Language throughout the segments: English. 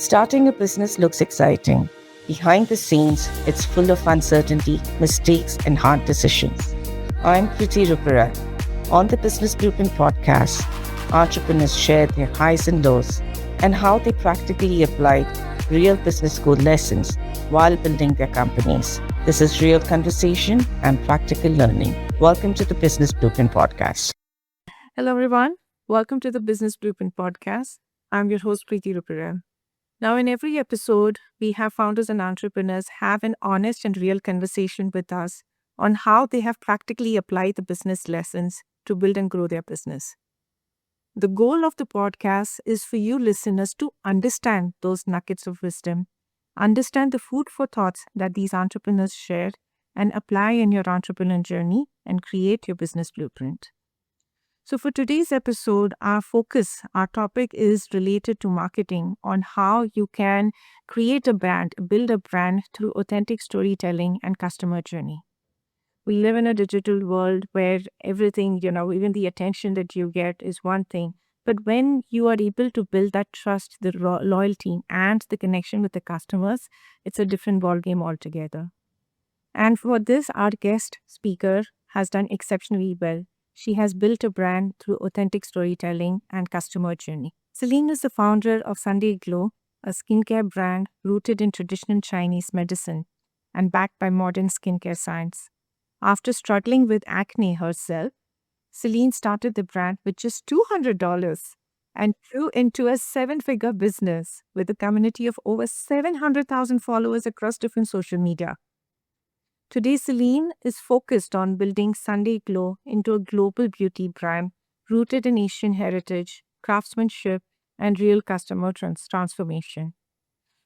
Starting a business looks exciting. Behind the scenes, it's full of uncertainty, mistakes, and hard decisions. I'm Kriti Ruparan. On the Business Blueprint podcast, entrepreneurs share their highs and lows and how they practically applied real business school lessons while building their companies. This is real conversation and practical learning. Welcome to the Business Blueprint podcast. Hello, everyone. Welcome to the Business Blueprint podcast. I'm your host, Preeti Ruparan. Now, in every episode, we have founders and entrepreneurs have an honest and real conversation with us on how they have practically applied the business lessons to build and grow their business. The goal of the podcast is for you listeners to understand those nuggets of wisdom, understand the food for thoughts that these entrepreneurs shared, and apply in your entrepreneurial journey and create your business blueprint. So for today's episode, our topic is related to marketing, on how you can create a brand, build a brand through authentic storytelling and customer journey. We live in a digital world where everything, even the attention that you get is one thing. But when you are able to build that trust, the loyalty, and the connection with the customers, it's a different ballgame altogether. And for this, our guest speaker has done exceptionally well. She has built a brand through authentic storytelling and customer journey. Celine is the founder of Sunday Glow, a skincare brand rooted in traditional Chinese medicine and backed by modern skincare science. After struggling with acne herself, Celine started the brand with just $200 and grew into a seven-figure business with a community of over 700,000 followers across different social media. Today, Celine is focused on building Sunday Glow into a global beauty brand rooted in Asian heritage, craftsmanship, and real customer transformation.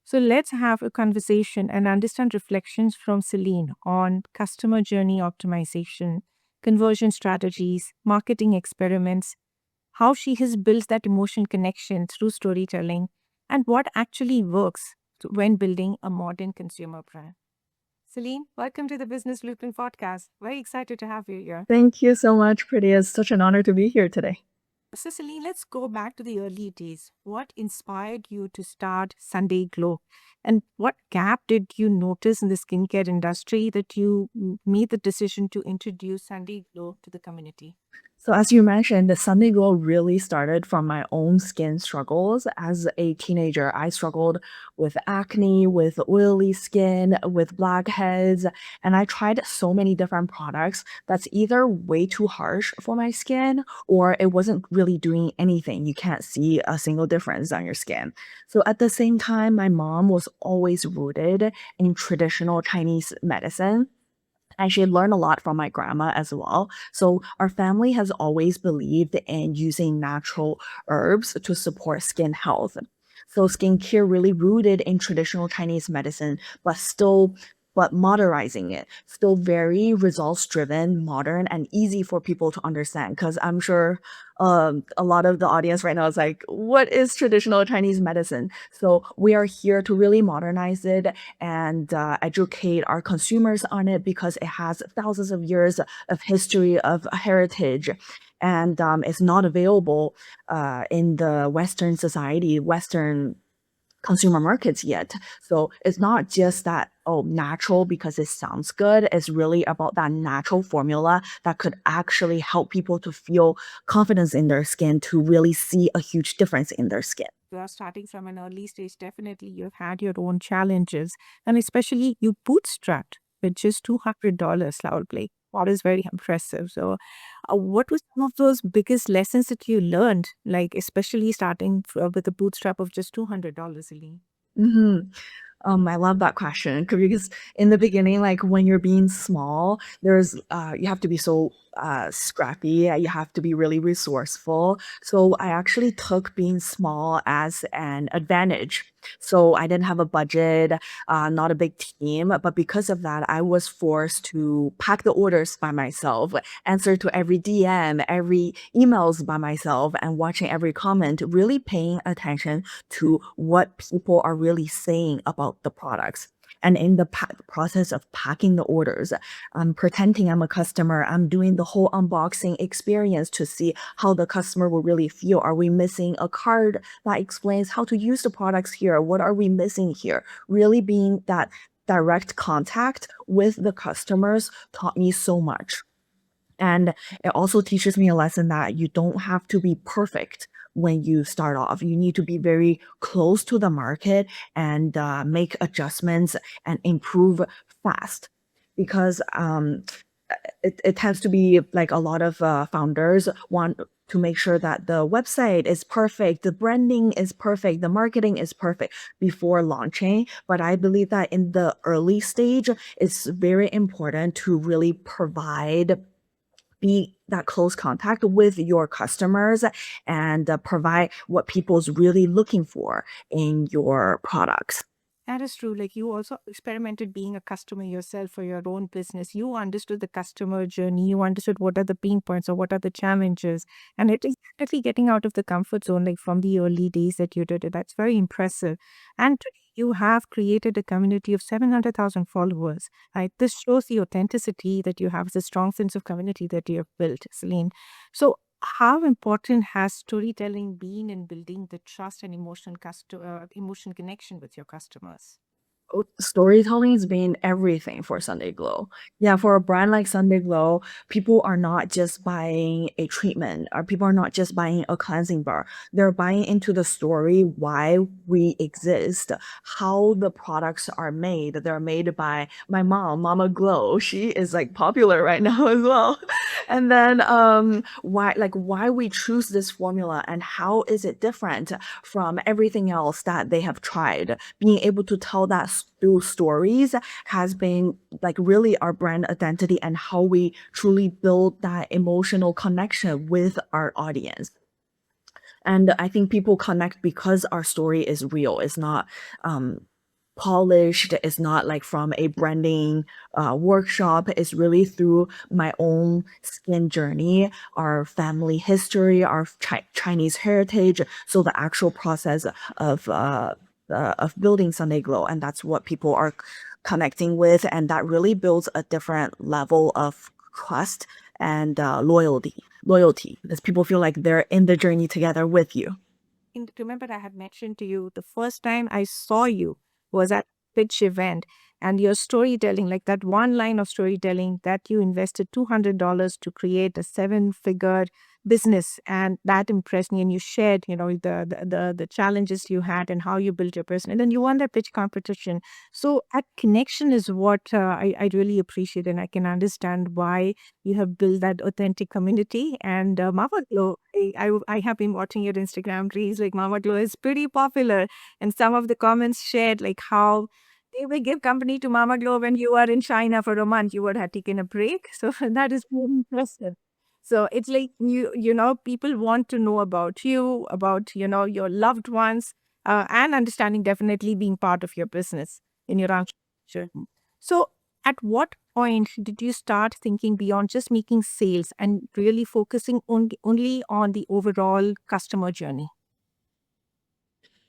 So let's have a conversation and understand reflections from Celine on customer journey optimization, conversion strategies, marketing experiments, how she has built that emotion connection through storytelling, and what actually works when building a modern consumer brand. Celine, welcome to the Business Blueprint podcast. Very excited to have you here. Thank you so much, Pretty. It's such an honor to be here today. So, Celine, let's go back to the early days. What inspired you to start Sunday Glow? And what gap did you notice in the skincare industry that you made the decision to introduce Sunday Glow to the community? So, as you mentioned, the Sunday Glow really started from my own skin struggles. As a teenager, I struggled with acne, with oily skin, with blackheads, and I tried so many different products that's either way too harsh for my skin or it wasn't really doing anything. You can't see a single difference on your skin. So, at the same time, my mom was always rooted in traditional Chinese medicine. And she learned a lot from my grandma as well. So our family has always believed in using natural herbs to support skin health. So skincare really rooted in traditional Chinese medicine, but modernizing it, still very results driven, modern, and easy for people to understand. Because I'm sure a lot of the audience right now is like, what is traditional Chinese medicine? So we are here to really modernize it and educate our consumers on it because it has thousands of years of history, of heritage. And it's not available in the Western society, Western consumer markets yet. So it's not just that, oh, natural because it sounds good. It's really about that natural formula that could actually help people to feel confidence in their skin, to really see a huge difference in their skin. You are starting from an early stage. Definitely, you've had your own challenges, and especially you bootstrapped with just $200 loud play. That is very impressive. So, what was some of those biggest lessons that you learned, like especially starting with a bootstrap of just $200, Celine? hmm I love that question because in the beginning, like when you're being small, you have to be so scrappy. You have to be really resourceful. So I actually took being small as an advantage. So I didn't have a budget, not a big team, but because of that, I was forced to pack the orders by myself, answer to every DM, every emails by myself, and watching every comment, really paying attention to what people are really saying about the products. And in the process of packing the orders, I'm pretending I'm a customer. I'm doing the whole unboxing experience to see how the customer will really feel. Are we missing a card that explains how to use the products here? What are we missing here? Really being that direct contact with the customers taught me so much. And it also teaches me a lesson that you don't have to be perfect when you start off. You need to be very close to the market and make adjustments and improve fast. Because it tends to be like a lot of founders want to make sure that the website is perfect, the branding is perfect, the marketing is perfect before launching. But I believe that in the early stage, it's very important to really be that close contact with your customers and provide what people's really looking for in your products. That is true. Like you also experimented being a customer yourself for your own business. You understood the customer journey. You understood what are the pain points or what are the challenges. And it is definitely getting out of the comfort zone, like from the early days that you did it. That's very impressive. And today you have created a community of 700,000 followers. Right? This shows the authenticity that you have, the strong sense of community that you have built, Celine. So how important has storytelling been in building the trust and emotion connection with your customers? Storytelling has been everything for Sunday Glow. Yeah, for a brand like Sunday Glow, people are not just buying a treatment, or people are not just buying a cleansing bar. They're buying into the story, why we exist, how the products are made. They're made by my mom, Mama Glow. She is like popular right now as well. And then why we choose this formula and how is it different from everything else that they have tried. Being able to tell that through stories has been like really our brand identity and how we truly build that emotional connection with our audience. And I think people connect because our story is real. It's not polished. It's not like from a branding workshop. It's really through my own skin journey, our family history, our Chinese heritage. So the actual process of building Sunday Glow, and that's what people are connecting with, and that really builds a different level of trust and loyalty, as people feel like they're in the journey together with you. Remember, I had mentioned to you the first time I saw you was at pitch event, and your storytelling, like that one line of storytelling that you invested $200 to create a seven-figure business, and that impressed me. And you shared, the challenges you had and how you built your business, and then you won that pitch competition. So that connection is what I really appreciate, and I can understand why you have built that authentic community. And Mama Glow, I have been watching your Instagram reels. Like Mama Glow is pretty popular, and some of the comments shared like how they will give company to Mama Glow when you are in China for a month. You would have taken a break, so that is very impressive. So it's like people want to know about you, about your loved ones, and understanding definitely being part of your business in your entrepreneurship. So at what point did you start thinking beyond just making sales and really focusing only on the overall customer journey?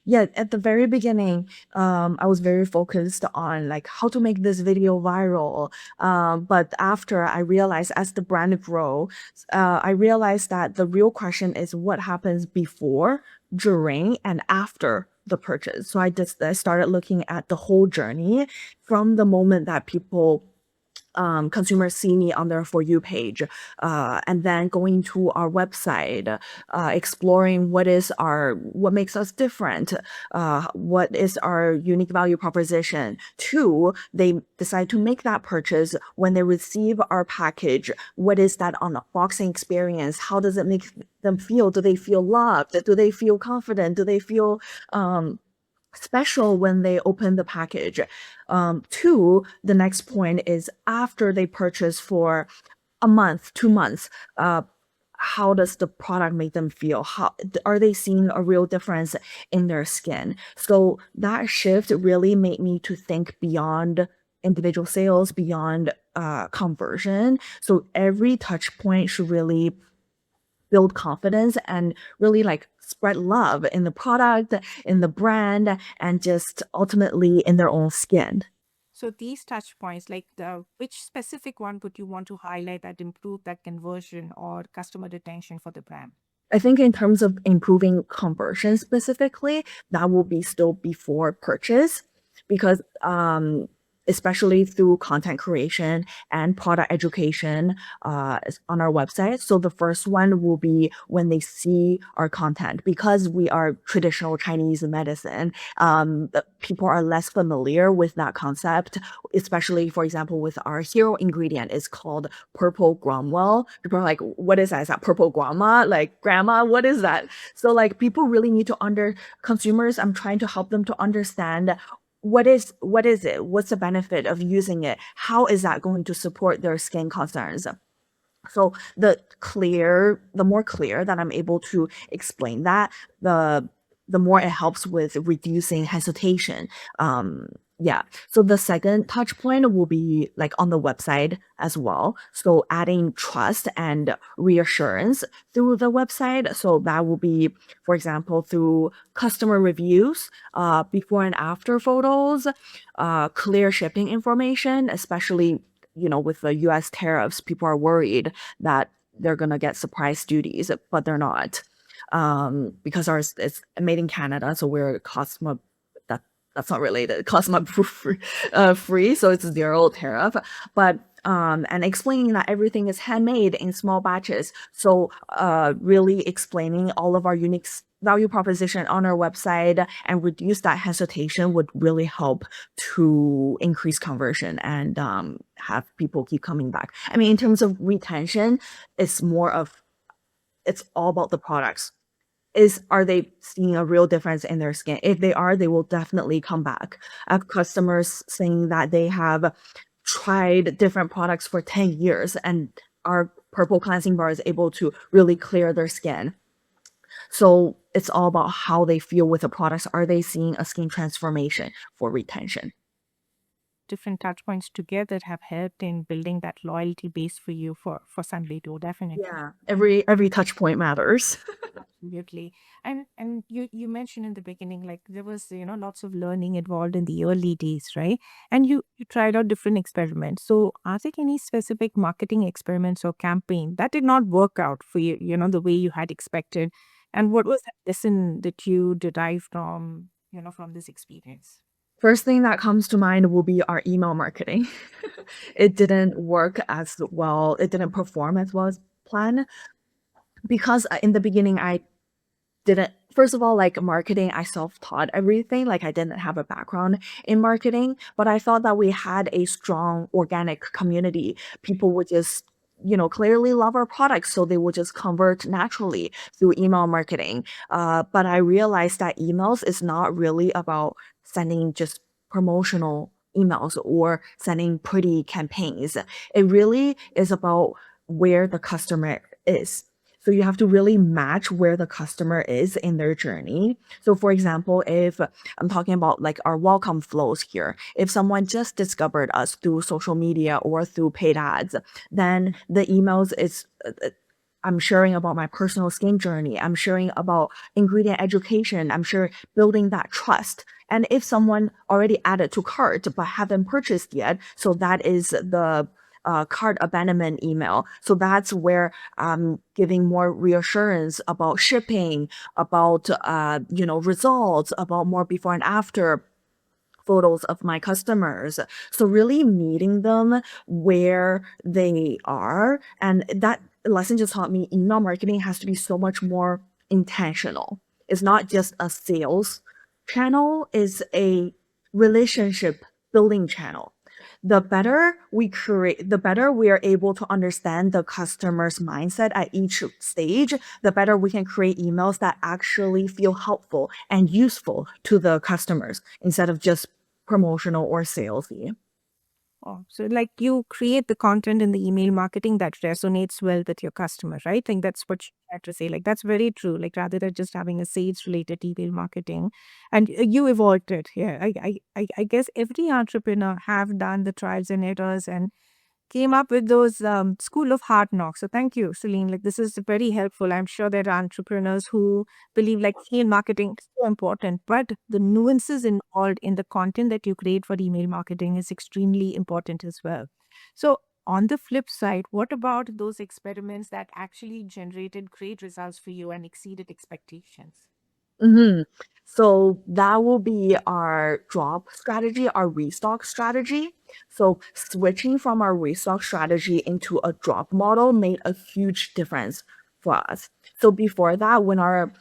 Yeah, at the very beginning, I was very focused on like how to make this video viral. But after I realized as the brand grow, I realized that the real question is what happens before, during, and after the purchase. So I started looking at the whole journey from the moment that people consumers see me on their For You page, and then going to our website, exploring what makes us different, what is our unique value proposition. Two, they decide to make that purchase. When they receive our package, what is that unboxing experience? How does it make them feel? Do they feel loved? Do they feel confident? Do they feel special when they open the package? Two, the next point is after they purchase for a month, 2 months, how does the product make them feel? How are they seeing a real difference in their skin? So that shift really made me to think beyond individual sales, beyond conversion. So every touch point should really build confidence and really like spread love in the product, in the brand, and just ultimately in their own skin. So these touch points, like which specific one would you want to highlight that improve that conversion or customer retention for the brand? I think in terms of improving conversion specifically, that will be still before purchase because especially through content creation and product education on our website. So the first one will be when they see our content because we are traditional Chinese medicine. People are less familiar with that concept, especially for example with our hero ingredient is called purple Gromwell. People are like, what is that? Is that purple grandma? Like grandma, what is that? So like people really need to consumers, I'm trying to help them to understand what is it? What's the benefit of using it? How is that going to support their skin concerns? So the more clear that I'm able to explain that, the more it helps with reducing hesitation. Yeah. So the second touch point will be like on the website as well. So adding trust and reassurance through the website. So that will be, for example, through customer reviews, before and after photos, clear shipping information, especially with the US tariffs, people are worried that they're going to get surprise duties, but they're not. Because ours is made in Canada, so we're Cosmo that that's not related. Cosmo free, so it's zero tariff. But and explaining that everything is handmade in small batches. So really explaining all of our unique value proposition on our website and reduce that hesitation would really help to increase conversion and have people keep coming back. I mean, in terms of retention, it's more of it's all about the products. Are they seeing a real difference in their skin? If they are, they will definitely come back. I have customers saying that they have tried different products for 10 years and our purple cleansing bar is able to really clear their skin. So it's all about how they feel with the products. Are they seeing a skin transformation for retention? Different touch points together have helped in building that loyalty base for you for Sunbeam, definitely. Yeah, every touch point matters. Absolutely. And you mentioned in the beginning, like there was, lots of learning involved in the early days, right? And you tried out different experiments. So are there any specific marketing experiments or campaign that did not work out for you, the way you had expected? And what was that lesson that you derived from, from this experience? First thing that comes to mind will be our email marketing. It didn't work as well. It didn't perform as well as planned because in the beginning I didn't first of all, like marketing, I self-taught everything. Like I didn't have a background in marketing, but I thought that we had a strong organic community. People would just clearly love our products, so they would just convert naturally through email marketing. But I realized that emails is not really about sending just promotional emails or sending pretty campaigns. It really is about where the customer is. So you have to really match where the customer is in their journey. So for example, if I'm talking about like our welcome flows here, if someone just discovered us through social media or through paid ads, then the emails is I'm sharing about my personal skin journey. I'm sharing about ingredient education. I'm sure building that trust. And if someone already added to cart but haven't purchased yet, so that is the cart abandonment email. So that's where I'm giving more reassurance about shipping, about results, about more before and after photos of my customers. So really meeting them where they are. And that lesson just taught me email marketing has to be so much more intentional. It's not just a sales channel, it's a relationship building channel. The better we are able to understand the customer's mindset at each stage, the better we can create emails that actually feel helpful and useful to the customers instead of just promotional or salesy. Oh, so like you create the content in the email marketing that resonates well with your customer, right? I think that's what you had to say. Like that's very true. Like rather than just having a sales related email marketing, and you evolved it. Yeah, I guess every entrepreneur have done the trials and errors and came up with those school of hard knocks. So thank you, Celine. Like this is very helpful. I'm sure there are entrepreneurs who believe like email marketing is so important, but the nuances involved in the content that you create for email marketing is extremely important as well. So on the flip side, what about those experiments that actually generated great results for you and exceeded expectations? Mhm. So that will be our drop strategy, our restock strategy. So switching from our restock strategy into a drop model made a huge difference for us. So before that, when our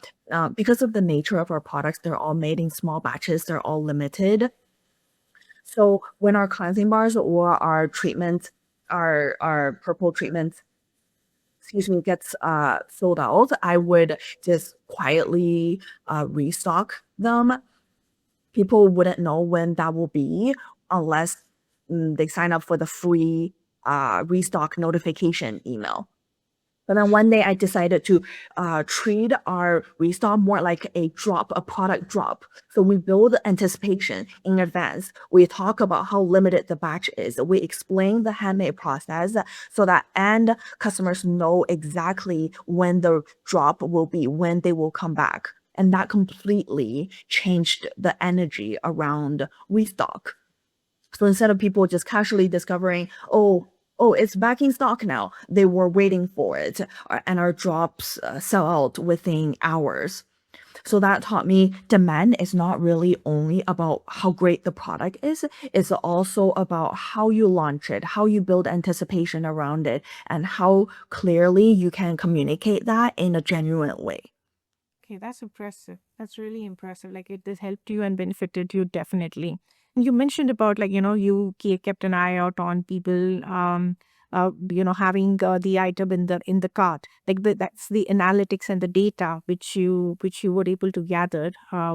because of the nature of our products, they're all made in small batches, they're all limited. So when our cleansing bars or our treatments, our purple treatments, excuse me, gets sold out, I would just quietly restock them. People wouldn't know when that will be unless they sign up for the free restock notification email. But then one day I decided to treat our restock more like a drop, a product drop. So we build anticipation in advance. We talk about how limited the batch is. We explain the handmade process so that end customers know exactly when the drop will be, when they will come back. And that completely changed the energy around restock. So instead of people just casually discovering, oh, it's back in stock now, they were waiting for it, and our drops sell out within hours. So that taught me demand is not really only about how great the product is, it's also about how you launch it, how you build anticipation around it, and how clearly you can communicate that in a genuine way. Okay, that's impressive. That's really impressive. Like it has helped you and benefited you definitely. And you mentioned about like, you kept an eye out on people having the item in the cart. Like that's the analytics and the data which you were able to gather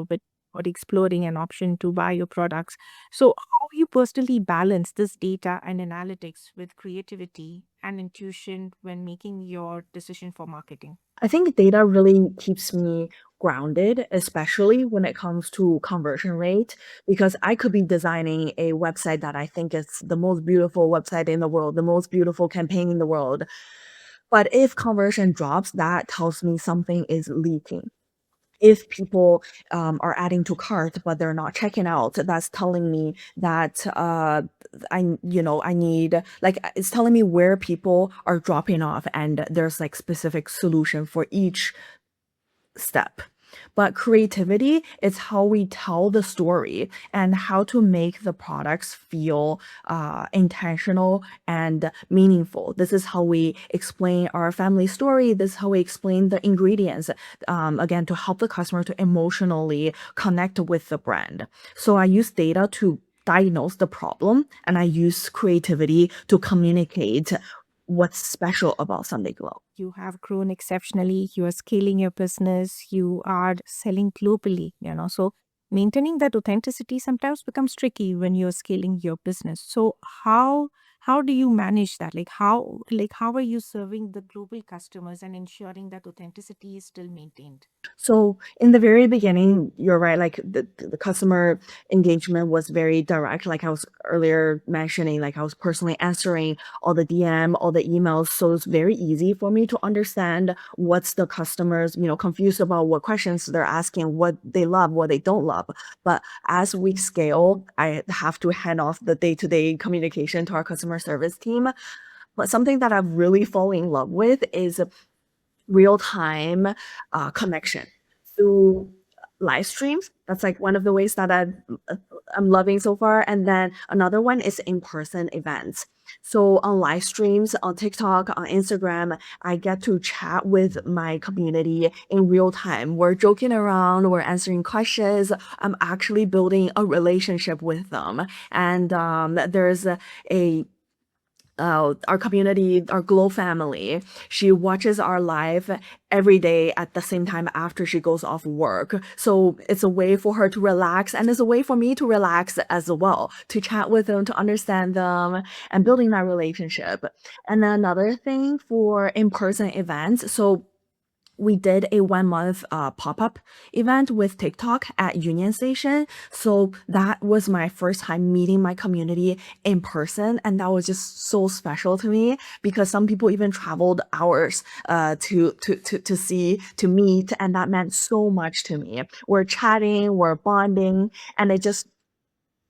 with or exploring an option to buy your products. So how you personally balance this data and analytics with creativity and intuition when making your decision for marketing? I think data really keeps me grounded, especially when it comes to conversion rate, because I could be designing a website that I think is the most beautiful website in the world, the most beautiful campaign in the world. But if conversion drops, that tells me something is leaking. If people are adding to cart but they're not checking out, that's telling me that I need, like, it's telling me where people are dropping off, and there's like specific solution for each step. But creativity is how we tell the story and how to make the products feel intentional and meaningful. This is how we explain our family story. This is how we explain the ingredients, again, to help the customer to emotionally connect with the brand. So I use data to diagnose the problem, and I use creativity to communicate what's special about Sunday Glow. You have grown exceptionally, you are scaling your business, you are selling globally. So maintaining that authenticity sometimes becomes tricky when you're scaling your business. So how do you manage that? Like how are you serving the global customers and ensuring that authenticity is still maintained? So in the very beginning, you're right, like the customer engagement was very direct. Like I was earlier mentioning, like I was personally answering all the DM, all the emails. So it's very easy for me to understand what's the customers, confused about, what questions they're asking, what they love, what they don't love. But as we scale, I have to hand off the day-to-day communication to our customer service team. But something that I've really fallen in love with is real time connection through live streams. That's like one of the ways that I'm loving so far. And then another one is in person events. So on live streams, on TikTok, on Instagram, I get to chat with my community in real time. We're joking around, we're answering questions. I'm actually building a relationship with them. And there's a our community, our Glow family. She watches our live every day at the same time after she goes off work. So it's a way for her to relax, and it's a way for me to relax as well, to chat with them, to understand them, and building that relationship. And then another thing for in-person events. So we did a 1 month pop-up event with TikTok at Union Station. So that was my first time meeting my community in person, and that was just so special to me because some people even traveled hours to see, to meet, and that meant so much to me. We're chatting, we're bonding, and it just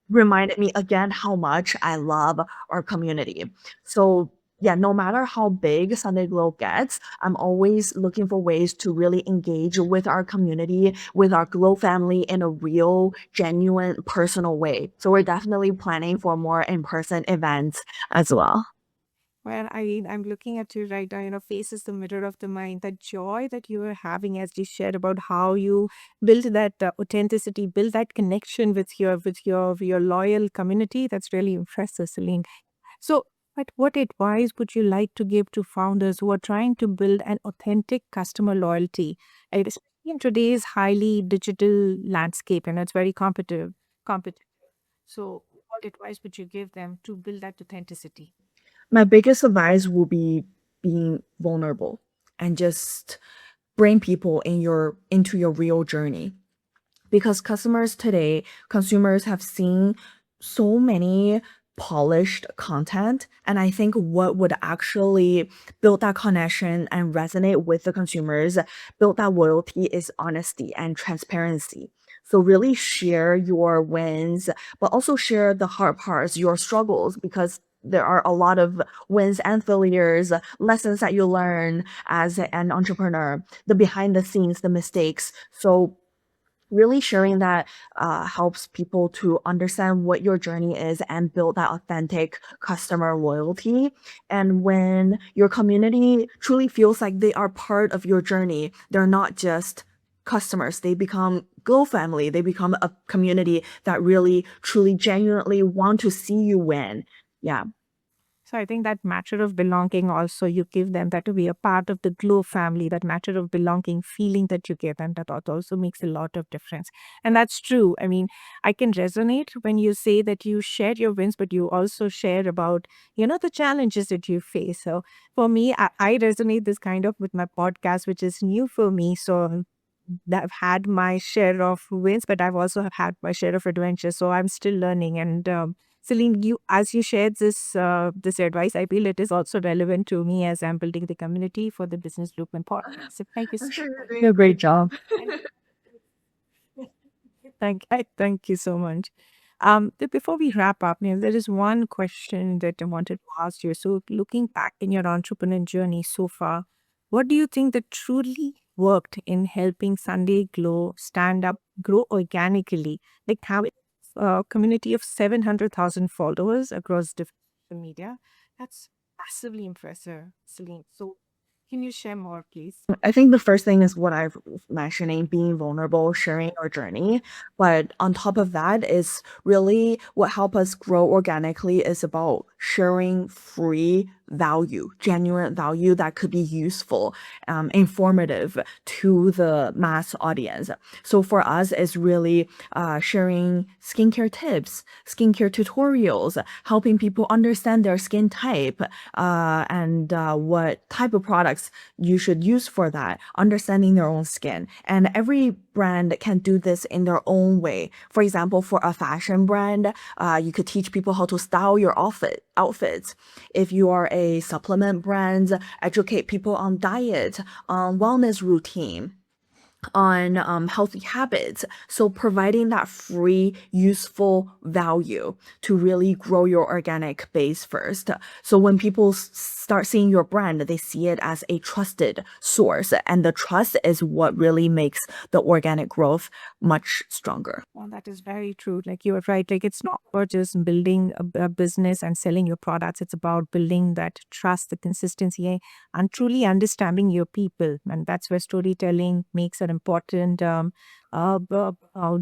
reminded me again how much I love our community. So yeah, no matter how big Sunday Glow gets, I'm always looking for ways to really engage with our community, with our Glow family in a real, genuine, personal way. So we're definitely planning for more in-person events as well. Well, I'm looking at you right now, face is the mirror of the mind. That joy that you are having as you shared about how you build that authenticity, build that connection with your loyal community. That's really impressive, Celine. So, but what advice would you like to give to founders who are trying to build an authentic customer loyalty, and especially in today's highly digital landscape, and it's very competitive. So, what advice would you give them to build that authenticity? My biggest advice will be being vulnerable and just bring people into your real journey, because customers today, consumers have seen so many polished content. And I think what would actually build that connection and resonate with the consumers, build that loyalty, is honesty and transparency. So really share your wins, but also share the hard parts, your struggles, because there are a lot of wins and failures, lessons that you learn as an entrepreneur, the behind the scenes, the mistakes. So really sharing that helps people to understand what your journey is and build that authentic customer loyalty. And when your community truly feels like they are part of your journey, they're not just customers, they become Glow family, they become a community that really, truly, genuinely want to see you win. Yeah. So I think that matter of belonging also you give them, that to be a part of the Glow family, that matter of belonging feeling that you give them, that also makes a lot of difference. And that's true. I mean, I can resonate when you say that you share your wins, but you also share about, the challenges that you face. So for me, I resonate this kind of with my podcast, which is new for me. So that I've had my share of wins, but I've also have had my share of adventures. So I'm still learning. And Celine, you as you shared this advice, I feel it is also relevant to me as I'm building the community for the Business Blueprint podcast. So thank you I'm so sure you're much. doing a great job. Thank you so much. Before we wrap up, there is one question that I wanted to ask you. So, looking back in your entrepreneur journey so far, what do you think that truly worked in helping Sunday Glow stand up, grow organically, like having a community of 700,000 followers across different social media? That's massively impressive, Celine. So, can you share more, please? I think the first thing is what I've mentioning, being vulnerable, sharing our journey. But on top of that is really what help us grow organically is about sharing free value, genuine value that could be useful, informative to the mass audience. So for us, it's really sharing skincare tips, skincare tutorials, helping people understand their skin type, and what type of products you should use for that, understanding their own skin. And every brand can do this in their own way. For example, for a fashion brand, you could teach people how to style your outfits. If you are a supplement brand, educate people on diet, on wellness routine, on healthy habits. So providing that free, useful value to really grow your organic base first. So when people start seeing your brand, they see it as a trusted source, and the trust is what really makes the organic growth much stronger. Well, that is very true. Like you are right. Like it's not about just building a business and selling your products. It's about building that trust, the consistency, and truly understanding your people. And that's where storytelling makes an important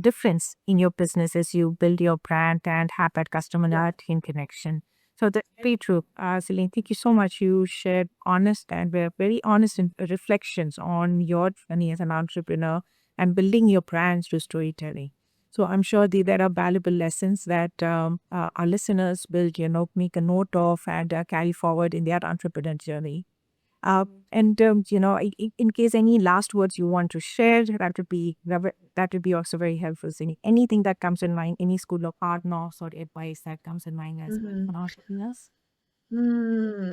difference in your business as you build your brand and have that customer loyalty and connection. So that's very true. Celine, thank you so much. You shared honest and very honest reflections on your journey as an entrepreneur and building your brands through storytelling. So I'm sure there are valuable lessons that our listeners will, make a note of and carry forward in their entrepreneur journey. In case any last words you want to share, that would be also very helpful. So anything that comes in mind, any school of hard knocks or advice that comes in mind as Mhm. for entrepreneurs. Hmm.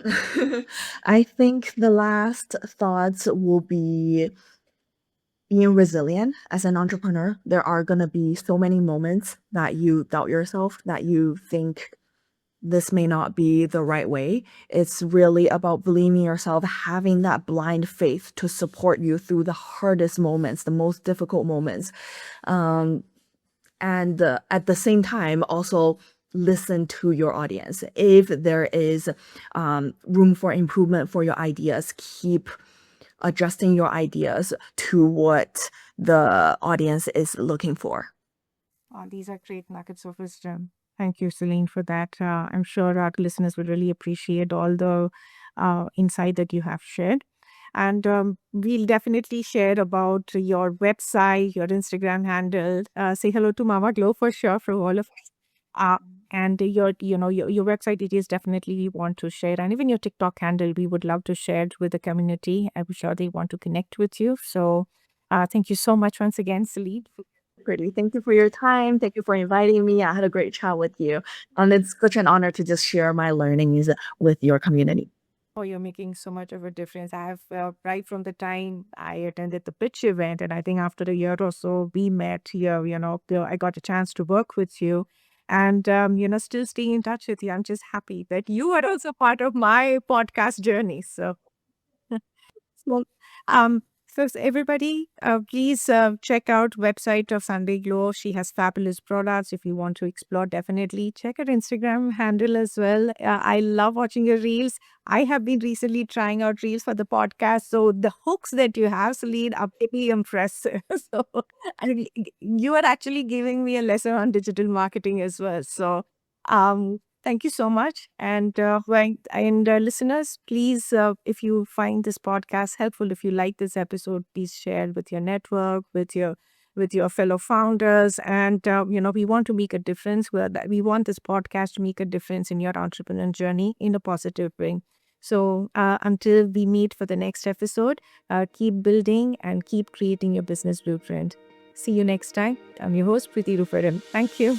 I think the last thoughts will be being resilient as an entrepreneur. There are going to be so many moments that you doubt yourself, that you think this may not be the right way. It's really about believing in yourself, having that blind faith to support you through the hardest moments, the most difficult moments. Um, and at the same time, also listen to your audience. If there is room for improvement for your ideas, keep adjusting your ideas to what the audience is looking for. These are great nuggets of wisdom. Thank you, Celine, for that. I'm sure our listeners will really appreciate all the insight that you have shared. And we'll definitely share about your website, your Instagram handle. Say hello to Mama Glow for sure for all of us. Uh, and your website details definitely we want to share, and even your TikTok handle we would love to share it with the community. I'm sure they want to connect with you. So, thank you so much once again, Celine, Pretty. Thank you for your time. Thank you for inviting me. I had a great chat with you. And it's such an honor to just share my learnings with your community. Oh, you're making so much of a difference. I have, right from the time I attended the pitch event, and I think after a year or so, we met here, I got a chance to work with you and, still staying in touch with you. I'm just happy that you are also part of my podcast journey. So, well, everybody, please check out website of Sunday Glow. She has fabulous products. If you want to explore, definitely check her Instagram handle as well. I love watching her reels. I have been recently trying out reels for the podcast. So the hooks that you have, Celine, are pretty impressive. So I, you are actually giving me a lesson on digital marketing as well. So thank you so much. And listeners, please, if you find this podcast helpful, if you like this episode, please share with your network, with your fellow founders. And we want to make a difference. We want this podcast to make a difference in your entrepreneurial journey in a positive way. So until we meet for the next episode, keep building and keep creating your business blueprint. See you next time. I'm your host, Preeti Ruparam. Thank you.